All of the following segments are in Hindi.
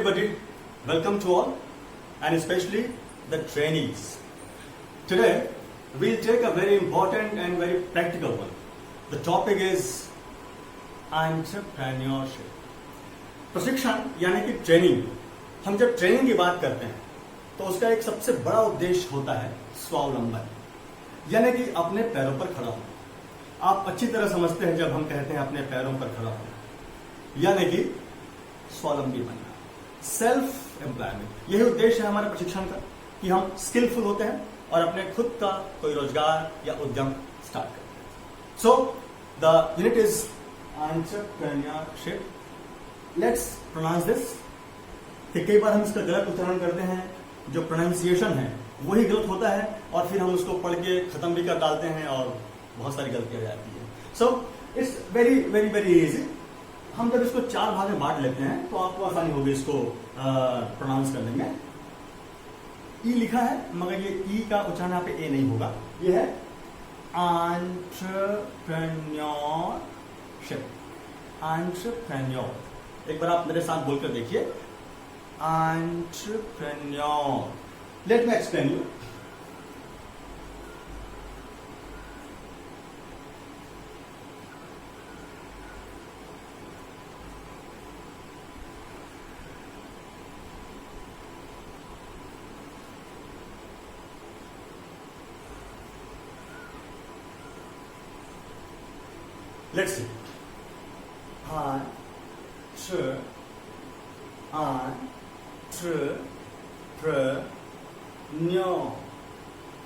everybody, welcome to all and especially the trainees. Today we'll take a very important and very practical one. The topic is entrepreneurship. प्रशिक्षण यानी कि ट्रेनिंग. हम जब ट्रेनिंग की बात करते हैं तो उसका एक सबसे बड़ा उद्देश्य होता है स्वावलंबन, यानी कि अपने पैरों पर खड़ा होना. आप अच्छी तरह समझते हैं जब हम कहते हैं अपने पैरों पर खड़ा होना, यानी कि स्वावलंबी बनना, सेल्फ एम्प्लॉयमेंट. यही उद्देश्य है हमारे प्रशिक्षण का कि हम स्किलफुल होते हैं और अपने खुद का कोई रोजगार या उद्यम स्टार्ट करते हैं. So the unit is entrepreneurship. Let's pronounce this. कई बार हम इसका गलत उच्चारण करते हैं, जो प्रोनाउंसिएशन है वही गलत होता है और फिर हम उसको पढ़ के खत्म भी कर डालते हैं और बहुत सारी गलतियां हो जाती है. So it's very very very easy. हम जब इसको 4 भाग में बांट लेते हैं तो आपको आसानी होगी इसको प्रोनाउंस करने में. ई लिखा है मगर ये ई का उच्चारण यहाँ पे ए नहीं होगा. ये है एंटरप्रेन्योरशिप. एंटरप्रेन्योर. एक बार आप मेरे साथ बोलकर देखिए. Entrepreneur. Let me explain you. Let's see.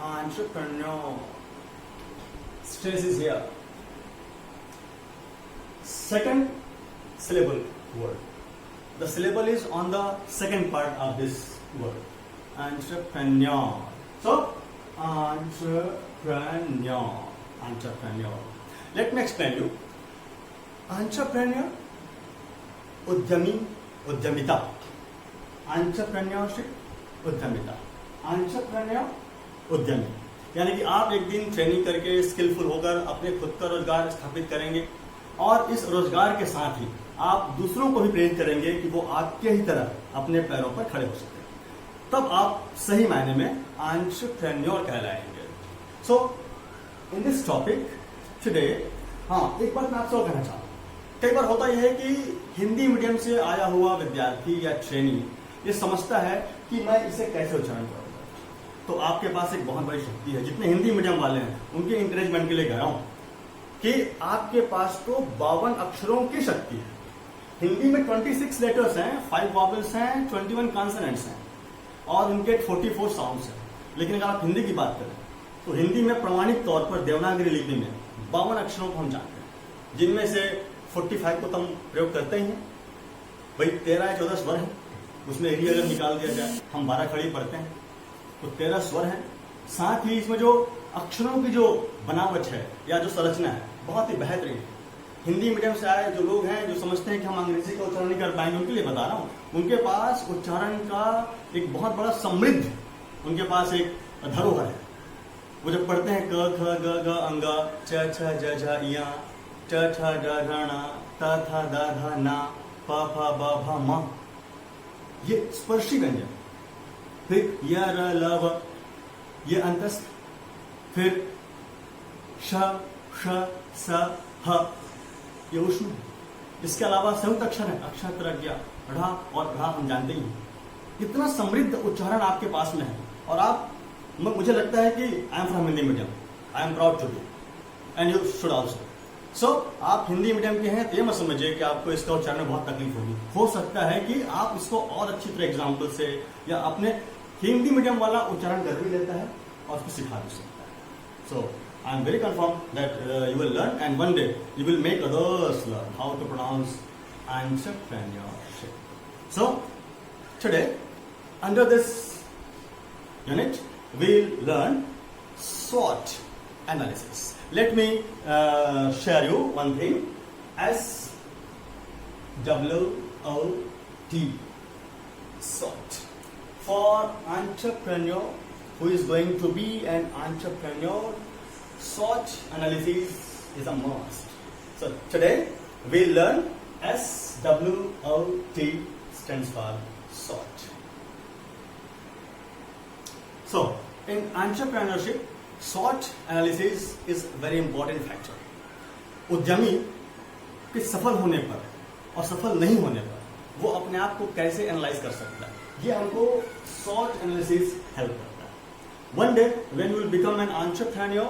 Entrepreneur. Stress is here. Second syllable word. The syllable is on the second part of this word. Entrepreneur. So, entrepreneur. Entrepreneur. Let me explain you. Entrepreneur, उद्यमी, उद्यमिता. Entrepreneurship, उद्यमिता. Entrepreneur, उद्यमी. यानी कि आप एक दिन ट्रेनिंग करके स्किलफुल होकर अपने खुद का रोजगार स्थापित करेंगे और इस रोजगार के साथ ही आप दूसरों को भी प्रेरित करेंगे कि वो आपके ही तरह अपने पैरों पर खड़े हो सकें. तब आप सही मायने में एंटरप्रेन्योर कहलाएंगे. So in this topic today, एक बात मैं आपसे और कहना चाहता हूँ. कई बार होता यह है कि हिंदी मीडियम से आया हुआ विद्यार्थी या ट्रेनी ये समझता है कि मैं इसे कैसे उच्चारण करूंगा. तो आपके पास एक बहुत बड़ी शक्ति है. जितने हिंदी मीडियम वाले हैं उनके इंकरेजमेंट के लिए कह रहा हूं कि आपके पास तो 52 अक्षरों की शक्ति है. हिंदी में 26 लेटर्स हैं, 5 वॉवेल्स हैं, 21 कॉन्सोनेंट्स हैं और उनके 44 साउंड्स हैं. लेकिन अगर आप हिंदी की बात करें तो हिंदी में प्रमाणिक तौर पर देवनागरी लिपि में 52 अक्षरों को हम जानते हैं, जिनमें से 45 को तो हम प्रयोग करते ही हैं. भाई 13 या 14 स्वर हैं, उसमें एरिया अगर निकाल दिया जाए हम 12 खड़ी पढ़ते हैं तो 13 स्वर हैं. साथ ही इसमें जो अक्षरों की जो बनावट है या जो संरचना है बहुत ही बेहतरीन है. हिंदी मीडियम से आए जो लोग हैं जो समझते हैं कि हम अंग्रेजी का उच्चारण नहीं कर पाएंगे, उनके लिए बता रहा हूं. उनके पास उच्चारण का एक बहुत बड़ा समृद्ध उनके पास एक धरोहर है. वो जब पढ़ते हैं क ख ग ग अंगा च छ ज झ इया ट ठ ड ढ ण त थ द ध न प फ ब भ म, ये स्पर्शी व्यंजन. फिर य र ल व ये अंतस्थ. फिर श श स ह ये उष्ण. इसके अलावा संयुक्त अक्षर है अक्षर ज्ञ ढ़ और ढ़ हम जानते ही हैं. इतना समृद्ध उच्चारण आपके पास में है और आप, मुझे लगता है कि I am from Hindi medium, I am proud to be and you should also. So आप हिंदी मीडियम के हैं तो ये मत समझिए कि आपको इसका उच्चारण में बहुत तकलीफ होगी. हो सकता है कि आप इसको और अच्छी तरह एग्जाम्पल से या अपने हिंदी मीडियम वाला उच्चारण कर भी लेता है और उसको सिखा भी सकता है. So I am very confirm that you will learn and one day you will make others learn how to pronounce entrepreneurship. So today under this unit we'll learn SWOT analysis. Let me share you one thing. SWOT. SWOT. For entrepreneur who is going to be an entrepreneur, SWOT analysis is a must. So today we'll learn SWOT stands for SWOT. So, in entrepreneurship, SWOT analysis is very important factor. उद्यमी के सफल होने पर और सफल नहीं होने पर वो अपने आप को कैसे एनालाइज कर सकता है, ये हमको SWOT एनालिसिस हेल्प करता है. One day when you will become an entrepreneur,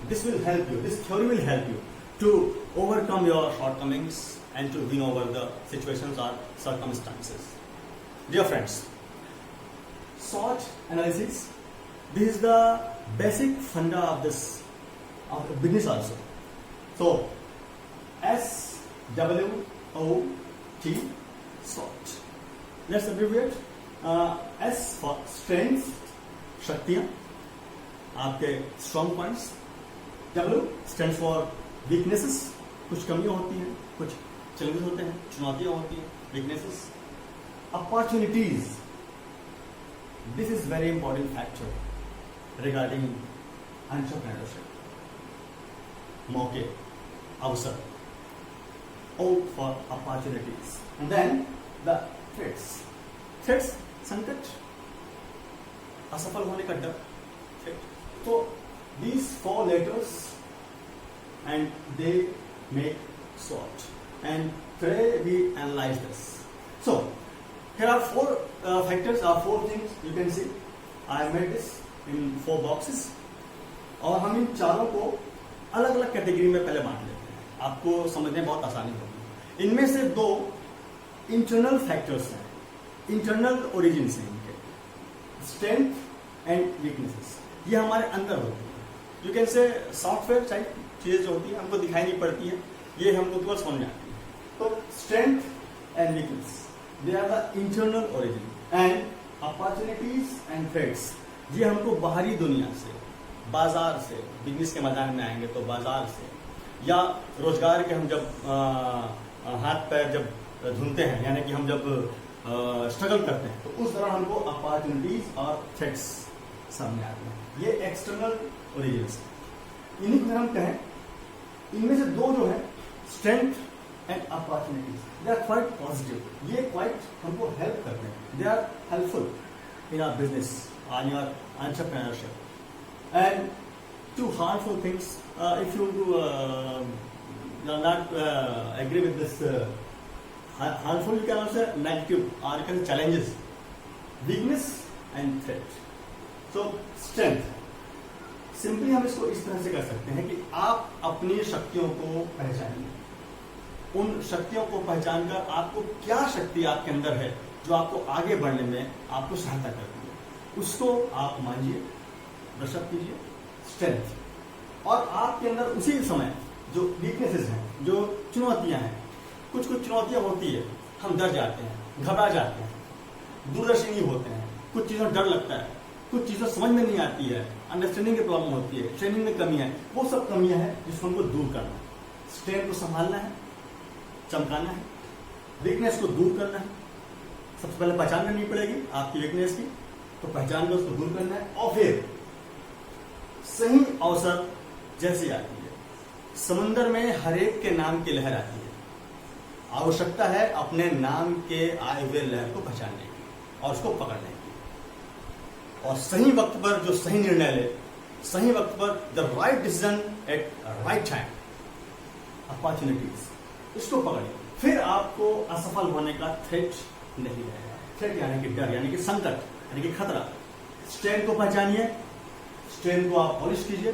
this will help you, this theory will help you to overcome your shortcomings and to win over the situations or circumstances. Dear friends, SWOT analysis, this is the basic funda of this of the business also. So SWOT, SWOT. Let's abbreviate. S for strengths, शक्तियां, आपके strong points. W stands for weaknesses, कुछ कमियां होती हैं, कुछ challenges होते हैं, चुनौतियां होती हैं, weaknesses. Opportunities. This is very important factor regarding entrepreneurship. मौके, अवसर. O for opportunities. And then the threats. Threats, संकट, असफल होने का डर. So these 4 letters and they make SWOT. And today we analyze this. So here are 4 factors, or 4 things you can see. I made this in 4 boxes. और हम इन चारों को अलग अलग कैटेगरी में पहले बांट लेते हैं, आपको समझने में बहुत आसानी होगी. इनमें से 2 इंटरनल फैक्टर्स हैं, इंटरनल ओरिजिन हैं इनके, स्ट्रेंथ एंड वीकनेसेस. ये हमारे अंदर होती है. You can say software type चीजें जो होती है हमको दिखाई नहीं पड़ती है, ये हमको तुरंत समझ में आती है. तो strength and weakness, they are the internal origin. And opportunities and threats, ये हमको बाहरी दुनिया से, बाजार से, बिजनेस के मैदान में आएंगे तो बाजार से, या रोजगार के हम जब हाथ पैर जब धुनते हैं, यानी कि हम जब स्ट्रगल करते हैं, तो उस दौरान हमको अपॉर्चुनिटीज और थ्रेट्स सामने आते हैं. ये एक्सटर्नल ओरिजिन है. इन्हीं को हम कहें, इनमें से 2 जो है strength and opportunities, they are quite positive. ये क्वाइट हमको हेल्प करते हैं, they are helpful in our business, on your entrepreneurship. And 2 harmful things, if you not agree with this harmful, you can also negative, or you can challenges, weakness and threat. So strength, simply हम इसको इस तरह से कर सकते हैं कि आप अपनी शक्तियों को पहचानिए. उन शक्तियों को पहचानकर आपको क्या शक्ति आपके अंदर है जो आपको आगे बढ़ने में आपको सहायता करती है, उसको आप मानिए, ब्रशअप कीजिए, स्ट्रेंथ. और आपके अंदर उसी समय जो वीकनेसेस हैं, जो चुनौतियां हैं, कुछ चुनौतियां होती है, हम डर जाते हैं, घबरा जाते हैं, दूरदर्शी नहीं होते हैं, कुछ चीजों डर लगता है, कुछ चीजें समझ में नहीं आती है, अंडरस्टैंडिंग की प्रॉब्लम होती है, ट्रेनिंग में कमियां है. वो सब कमियां हैं जिसको हमको दूर करना है. स्ट्रेंथ को संभालना है, चमकाना है, वीकनेस को दूर करना है. सबसे पहले पहचान करनी पड़ेगी आपकी वीकनेस की, तो पहचान कर उसको दूर करना है. और फिर सही अवसर जैसे आती है, समंदर में हर एक के नाम की लहर आती है, आवश्यकता है अपने नाम के आए हुए लहर को पहचानने की और उसको पकड़ने की, और सही वक्त पर जो सही निर्णय ले, सही वक्त पर the right decision at right time. Opportunities, इसको पकड़िए, फिर आपको असफल होने का थ्रेट नहीं रहेगा. थ्रेट यानी कि डर, यानी कि संकट, यानी कि खतरा. स्ट्रेंथ को पहचानिए, स्ट्रेंथ को आप पॉलिश कीजिए,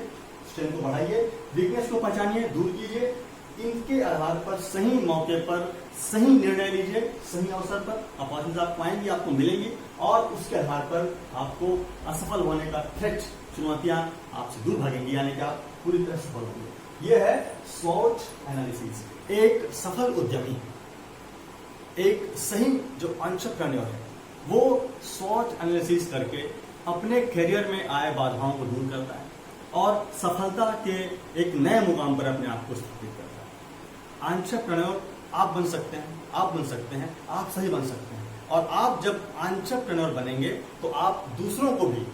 स्ट्रेंथ को बढ़ाइए, वीकनेस को पहचानिए, दूर कीजिए. इनके आधार पर सही मौके पर सही निर्णय लीजिए, सही अवसर पर अपॉर्चुनिटी आप पाएंगे, आपको मिलेंगी, और उसके आधार पर आपको असफल होने का थ्रेट, चुनौतियां आपसे दूर भागेंगी, यानी कि आप पूरी तरह सफल होंगे. यह है SWOT एनालिसिस. एक सफल उद्यमी, एक सही जो एंटरप्रेन्योर है, वो SWOT एनालिसिस करके अपने करियर में आए बाधाओं को दूर करता है और सफलता के एक नए मुकाम पर अपने आप को स्थापित करता है. एंटरप्रेन्योर आप बन सकते हैं, आप बन सकते हैं, आप सही बन सकते हैं. और आप जब एंटरप्रेन्योर बनेंगे तो आप दूसरों को भी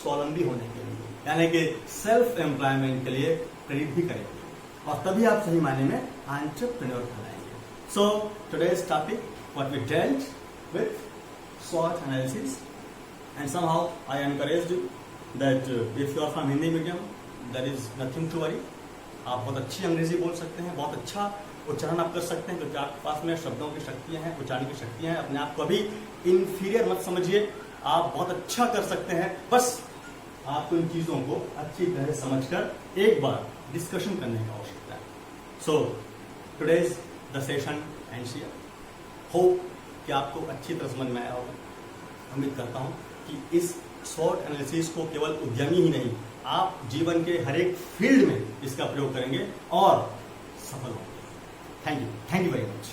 स्वावलंबी होने के लिए, यानी कि सेल्फ एम्प्लॉयमेंट के लिए प्रेरित भी करेंगे, और तभी आप सही मायने में एंटरप्रेन्योर कहलाएंगे. So today's topic what we dealt with SWOT analysis. And somehow I encouraged you that if you are from Hindi medium, there is nothing to worry. आप बहुत अच्छी अंग्रेजी बोल सकते हैं, बहुत अच्छा उच्चारण आप कर सकते हैं, क्योंकि आपके पास में शब्दों की शक्तियाँ हैं, उच्चारण की शक्तियाँ हैं. अपने आप को अभी इंफीरियर मत समझिए, आप बहुत अच्छा कर सकते हैं. बस आपको इन चीज़ों को अच्छी तरह समझकर एक बार डिस्कशन करने की आवश्यकता है. So today's the session ends here. Hope कि आपको अच्छी तरह समझ में आया होगा. उम्मीद करता हूँ कि इस SWOT एनालिसिस को केवल उद्यमी ही नहीं, आप जीवन के हर एक फील्ड में इसका प्रयोग करेंगे और सफल होंगे. Thank you very much.